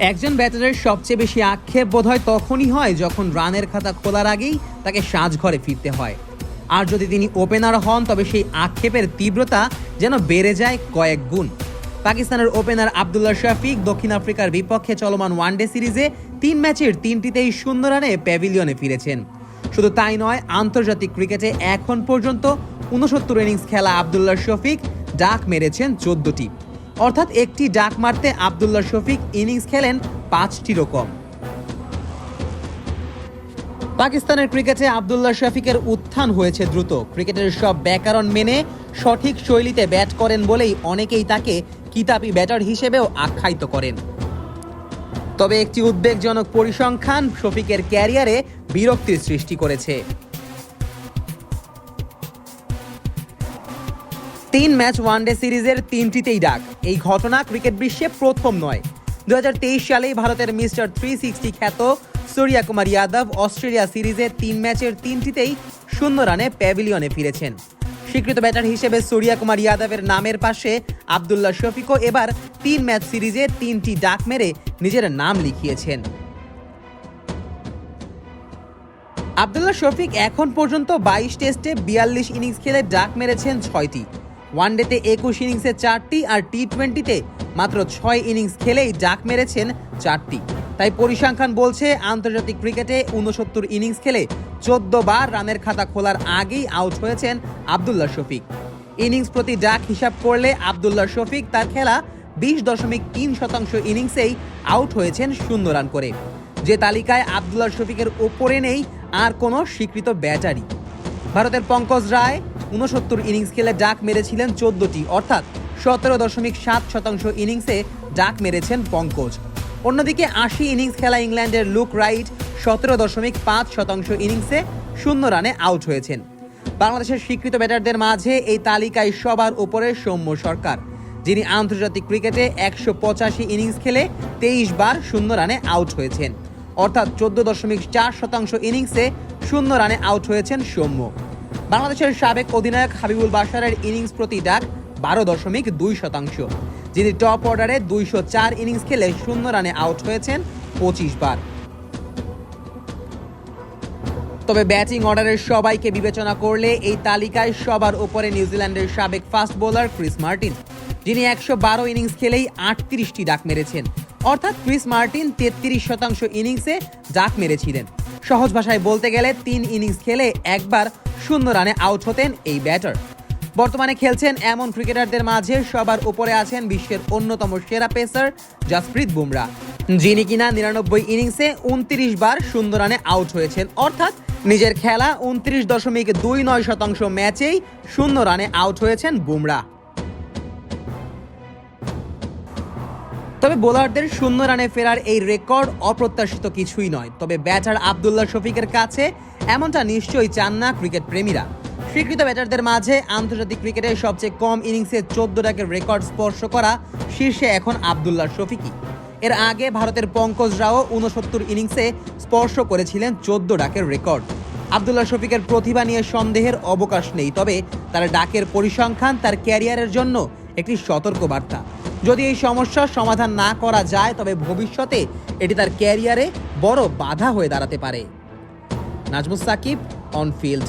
একজন ব্যাটারের সবচেয়ে বেশি আক্ষেপ বোধহয় তখনই হয় যখন রানের খাতা খোলার আগেই তাকে সাজঘরে ফিরতে হয়। আর যদি তিনি ওপেনার হন তবে সেই আক্ষেপের তীব্রতা যেন বেড়ে যায় কয়েক গুণ। পাকিস্তানের ওপেনার আব্দুল্লাহ শফিক দক্ষিণ আফ্রিকার বিপক্ষে চলমান ওয়ানডে সিরিজে 3 ম্যাচের 3টিতেই 0 রানে প্যাভিলিয়নে ফিরেছেন। শুধু তাই নয়, আন্তর্জাতিক ক্রিকেটে এখন পর্যন্ত 69 ইনিংস খেলা আব্দুল্লাহ শফিক ডাক মেরেছেন 14টি, অর্থাৎ একটি ডাক মারতে আব্দুল্লাহ শফিক ইনিংস খেলেন 5টিরও কম। পাকিস্তানের ক্রিকেটে আব্দুল্লাহ শফিকের উত্থান হয়েছে দ্রুত। ক্রিকেটের সব ব্যাকরণ মেনে সঠিক শৈলীতে ব্যাট করেন বলেই অনেকেই তাকে কিতাবি ব্যাটার হিসেবেও আখ্যায়িত করেন। তবে একটি উদ্বেগজনক পরিসংখ্যান শফিকের ক্যারিয়ারে বিরক্তির সৃষ্টি করেছে। 3 ম্যাচ ওয়ানডে সিরিজের 3টিতেই ডাক। এই ঘটনা ক্রিকেট বিশ্বে প্রথম নয়। 2023 সালেই ভারতের মিস্টার 360 খ্যাত সূর্যা কুমার যাদব অস্ট্রেলিয়া সিরিজে 3 ম্যাচের 3টিতেই 0 রানে প্যাভিলিয়নে ফিরেছেন। স্বীকৃত ব্যাটার হিসেবে সূর্যা কুমার যাদবের নামের পাশে আব্দুল্লাহ শফিকও এবার 3 ম্যাচ সিরিজে 3টি ডাক মেরে নিজের নাম লিখিয়েছেন। আব্দুল্লাহ শফিক এখন পর্যন্ত 22 টেস্টে 42 ইনিংস খেলে ডাক মেরেছেন 6টি। ওয়ানডেতে 21 ইনিংসে 4টি আর টি-20তে মাত্র 6 ইনিংস খেলেই ডাক মেরেছেন 4টি। তাই পরিসংখ্যান বলছে আন্তর্জাতিক ক্রিকেটে 69 ইনিংস খেলে 14 বার রানের খাতা খোলার আগেই আউট হয়েছেন আব্দুল্লাহ শফিক। ইনিংস প্রতি ডাক হিসাব করলে আব্দুল্লাহ শফিক তার খেলা 20.3% ইনিংসেই আউট হয়েছেন 0 রান করে। যে তালিকায় আব্দুল্লাহ শফিকের ওপরে নেই আর কোনো স্বীকৃত ব্যাটারই। ভারতের পঙ্কজ রায় 69 ইনিংস খেলে ডাক মেরেছিলেন 14টি, অর্থাৎ 17.7% ইনিংসে ডাক মেরেছেন পঙ্কজ। অন্যদিকে 80 ইনিংস খেলা ইংল্যান্ডের লুক রাইট 17.5% ইনিংসে 0 রানে আউট হয়েছেন। বাংলাদেশের স্বীকৃত ব্যাটারদের মাঝে এই তালিকায় সবার উপরে সৌম্য সরকার, যিনি আন্তর্জাতিক ক্রিকেটে 185 ইনিংস খেলে 23 বার 0 রানে আউট হয়েছেন, অর্থাৎ 14.4% ইনিংসে 0 রানে আউট হয়েছেন সৌম্য। বাংলাদেশের সাবেক অধিনায়ক হাবিবুল বাশারের ইনিংস প্রতি ডাক 12.2%, যিনি টপ অর্ডারে 204 ইনিংস খেলে 0 রানে আউট হয়েছেন 25 বার। তবে ব্যাটিং অর্ডারের সবাইকে বিবেচনা করলে এই তালিকায় সবার উপরে নিউজিল্যান্ডের সাবেক ফাস্ট বোলার ক্রিস মার্টিন, যিনি 112 ইনিংস খেলেই 38টি ডাক মেরেছেন, অর্থাৎ ক্রিস মার্টিন 33% ইনিংসে ডাক মেরেছিলেন। সহজ ভাষায় বলতে গেলে 3 ইনিংস খেলে একবার 0 রানে আউট হতেন এই ব্যাটার। বর্তমানে খেলছেন এমন ক্রিকেটারদের মাঝে সবার উপরে আছেন বিশ্বের অন্যতম সেরা পেসার জাসপ্রীত বুমরা, যিনি কিনা 99 ইনিংসে 29 বার 0 রানে আউট হয়েছেন, অর্থাৎ নিজের খেলা 29.29% ম্যাচেই 0 রানে আউট হয়েছেন বুমরা। তবে বোলারদের 0 রানে ফেরার এই রেকর্ড অপ্রত্যাশিত কিছুই নয়। তবে ব্যাটার আব্দুল্লাহ শফিকের কাছে এমনটা নিশ্চয়ই চান না ক্রিকেট প্রেমীরা। স্বীকৃত ব্যাটারদের মাঝে আন্তর্জাতিক ক্রিকেটের সবচেয়ে কম ইনিংসে 14 ডাকের রেকর্ড স্পর্শ করা শীর্ষে এখন আব্দুল্লাহ শফিকই। এর আগে ভারতের পঙ্কজ রাও 69 ইনিংসে স্পর্শ করেছিলেন 14 ডাকের রেকর্ড। আব্দুল্লাহ শফিকের প্রতিভা নিয়ে সন্দেহের অবকাশ নেই, তবে তার ডাকের পরিসংখ্যান তার ক্যারিয়ারের জন্য একটি সতর্ক বার্তা। যদি এই সমস্যার সমাধান না করা যায় তবে ভবিষ্যতে এটি তার ক্যারিয়ারে বড় বাধা হয়ে দাঁড়াতে পারে। Nazmus Sakib, on field.